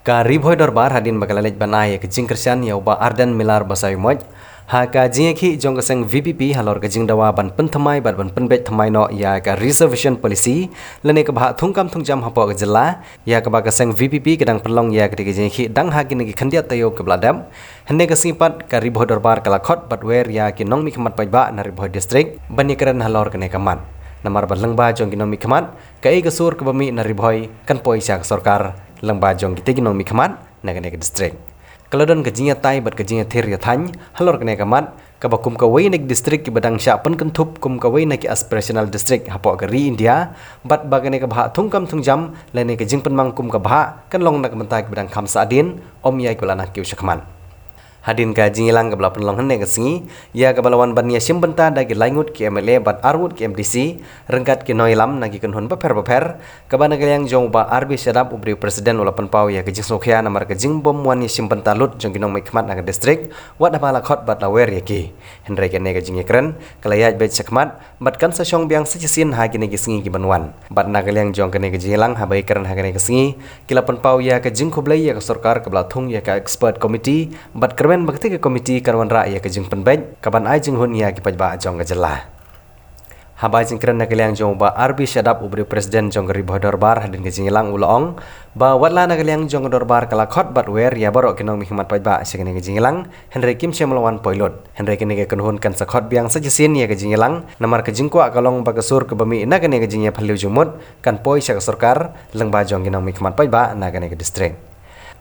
Ka ribhoi dorbar hadin bagalalej banai ke jing kersian ya uba ardan milar basai moj ha ka jing ki jong keseng VPP halor ke jing dawa ban penthamai ban penbet thamai no ya ka reservation policy lene ke bah thungkam thungjam hapo ke jela ya ke ba keseng VPP kedang pelong ya ke jing ki dang ha ki khandia tayo ke bladam henne ke sipat ka ribhoi dorbar kala khot batwer ya ki nong mi khmat paiba na ribhoi district bani keren halor ke ne kaman namar ban lengba jong ki nong mi khmat ka e kesur ke bami na ribhoi kan poisa sarkar lengba jong kita ginong mikmat naga district. Kalau don kejinya tai bat kejinya thir ya thany halor kene kamat kabakum kawai nek district ki badang sya pen kentup kum kawai nek aspirational district hapo ke ri India bat bagane ka bha thungkam thungjam lene ke jing penmang kum ka bha kan long nak mentai ke badang khamsa adin om yai kulana kiu syakman. Hadin ka jingilang kabla penlong henne kesingi ya kabalawan bania simbenta dagi laingut ki MLA bat arwut ki MDC rengkat ki noilam nagi kenhun baper kabana yang jong ba RB Syadap ubri presiden ula penpau ya kejing sokhya namar kejing bom wan ya simbenta lut jong kinong mikmat naga district wat bala khot bat lawer ya ki henre kene kejing keren kalayat bet sakmat bat kan sa syong biang sejisin ha kene kesingi ki banwan bat naga yang jong kene kejingilang ha bai keren ha kene kesingi kila penpau ya kejing khoblai ya ke sarkar kabla thung ya ka expert committee bat kermen bakti ke komiti karwan rakyat ke jing penbet kaban ai jing hun ya ki pajba jong gajela habai jing keren nakaliang jong ba RB Syadap ubri presiden jong ribhoi dorbar hadin ke jingilang ulong ba watla nakaliang jong dorbar kala khot bat wer ya borok kinong mihmat pajba sikene ke jingilang Henry Kim Shemlawan poilot Henry kene ke kenhun kan sakhot biang sajisin ya ke jingilang namar ke jingkwa kalong bagasur ke bami na kene ke jingya phaliu jumut kan poi syak sarkar lengba jong kinong mihmat pajba na kene ke district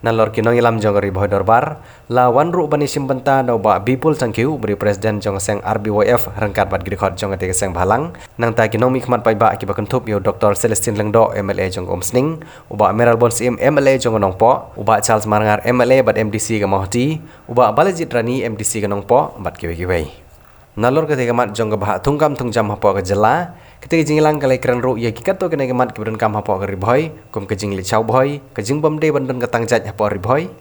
nalor kinong ilam jong ribhoi dorbar la wanru bani simbenta do ba bipul sangkiu beri presiden jong seng RBYF rengkat bat gidkhot jong ate seng balang nang ta kinong mikmat paiba ki bakentup yo Dr. Celestine Lengdo MLA jong Omsning uba Meral Bons MLA jong Nongpo uba Charles Marangar MLA bat MDC ke Mohti uba Balajit Rani MDC ke Nongpo bat kiwe nalor ketika mat jong ke bah thungkam thungjam hapo ke jela ketika jingilang kalai keren ru ya kikato kena kemat kibren kam hapo ke ribhoi kum ke jingli chau boy ke jing bom de bandun ke tangjat hapo ribhoi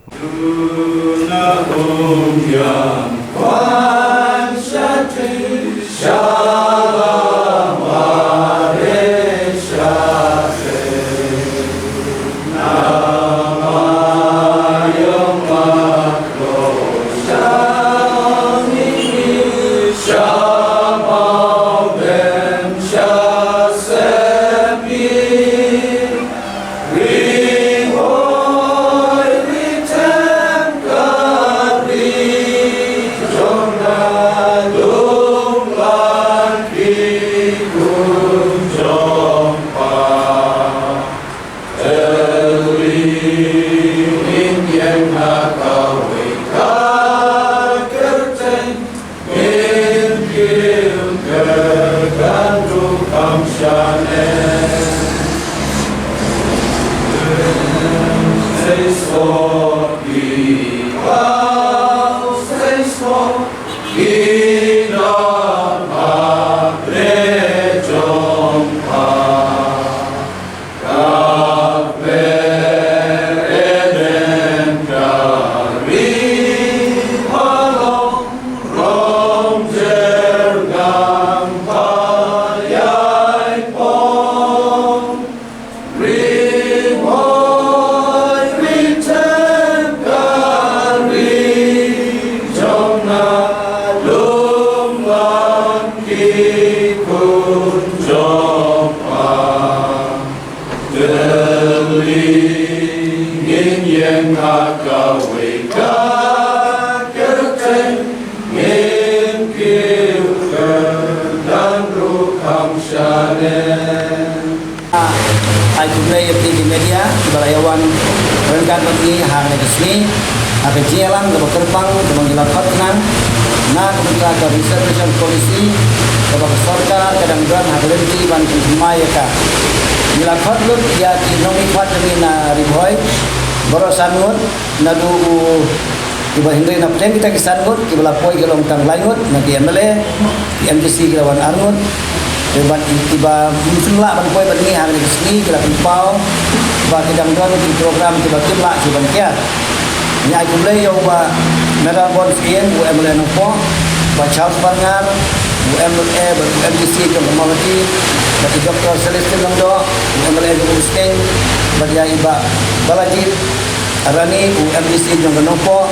Ai juga yang di media balayawan rengkat bagi hang negeri akan jalan ke berkembang dengan dilakukan na kementerian ke reservation policy ke sorka kadang-kadang hadirin di bantu semuanya dilakukan lu ya kinong ikhwan demi na ribhoi borosanut nadu iba hindri na plan kita kisanut kibala poi gelong tang lainut na di MLA di MDC kelawan arnut debat tiba muncul ban poi ban ni hang ni kesini kila pau ba kadang-kadang di program tiba timla cuban kia ni ai kumlei yo ba Meral Bons MLA Nongpo ba Charles Marangar MLA ba MDC ke Mohti ba Dr. Celestine Lengdo MLA Omsning ba dia iba Balajit arani UMDC jong kenopo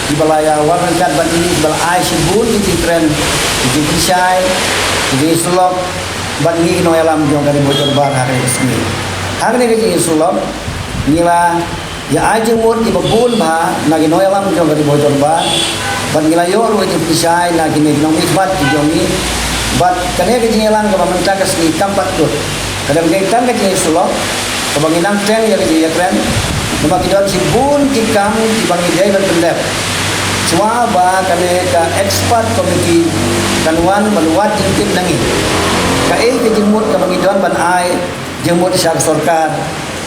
di balaya warangkat bat ini bal ai sibun di tren di kisai di sulok bat ni no alam jong kali bocor bar hari resmi hari ni sulok nila ya ajeng mur di babun ba nagi no alam jong kali bocor bar bat nila yor di kisai nagi ni no misbat di jongi bat kane ke jingelang ke pamenta ke sini kampat tu kadang kaitan ke jinge sulok ke banginang tren ya ke jinge tren nama kita sibun kikam di bangi jai berpendap semua ba kane ka expert komiti kanwan meluat jingkit nangi ka ke jengmut ke bangi don ban ai jengmut syak sarkar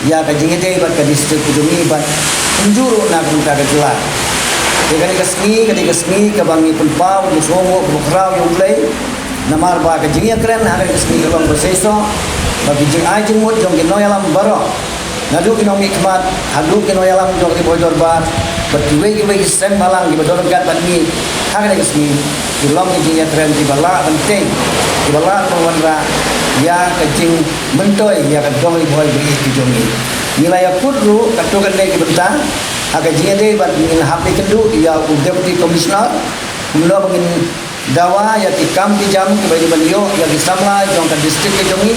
ya ke jinge jai bat ke distrik kudumi bat unjuru na kunta ke jelas kane ke sini ke bangi penpau di somo bukrau yung play namar ba ka jingi kren hari kesni long berseso bagi jing ai jing mut jong kino yalam baro nadu kino mikmat hadu kino yalam jong di bojor bar berkiwe sen malang di bojor gat bani hari kesni di long jingi kren di bala penting di bala pawandra ya ka jing mentoy ya ka dong di boy beri di jongi nilai kudru katu kan ki bentang aga jingi dei bat ngin hape kendu ya deputy commissioner mula bangin dawa ya tikam di jam ke baju beliau ya di samla jong ke distrik ke jongi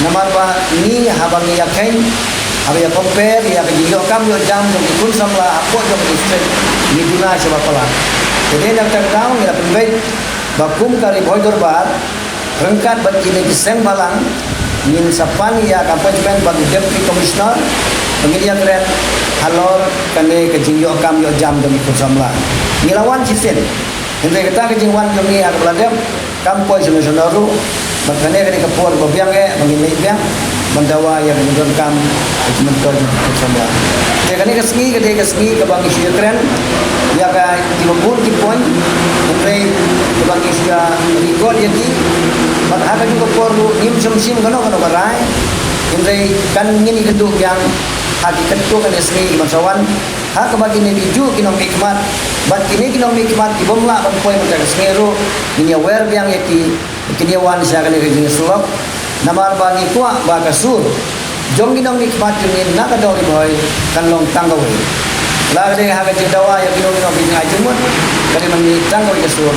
namar ba ni habangi ya kain abi ya compare ya ke jio kam yo jam jong di kun samla apo jong distrik ni duna sebab pala jadi nak tahu ya pembaik bakum kali bojor bar rengkat bat ini diseng balang min sapan ya kampanye bagi deputy commissioner pengidia keren halor kane ke jio kam yo jam jong di kun samla nilawan cisen Hendak kita kejengwan kami agak beladem kampoi nasional ru makanya ketika kapor babiang menginai biang mendawa yang menurun kam mentor bersama. Ketika kesini kebangi sudah keren ya ka timur tipon hendak kebangi sudah record jadi mat ada juga kapor nim semsim kano barai hendak kan ini kedua yang hati kedua kan kesini masawan hak bagi ni biju kinong hikmat bat kini kinong hikmat ibomla ban poin ta kesnero ni aware biang yaki kini wan sya kali ke sulok namar bagi tua ba kasur jong kinong hikmat ni nak ada boy kan long tanggawi la de ha ke dawa ya kinong kinong ajumut kali mani tanggawi kasur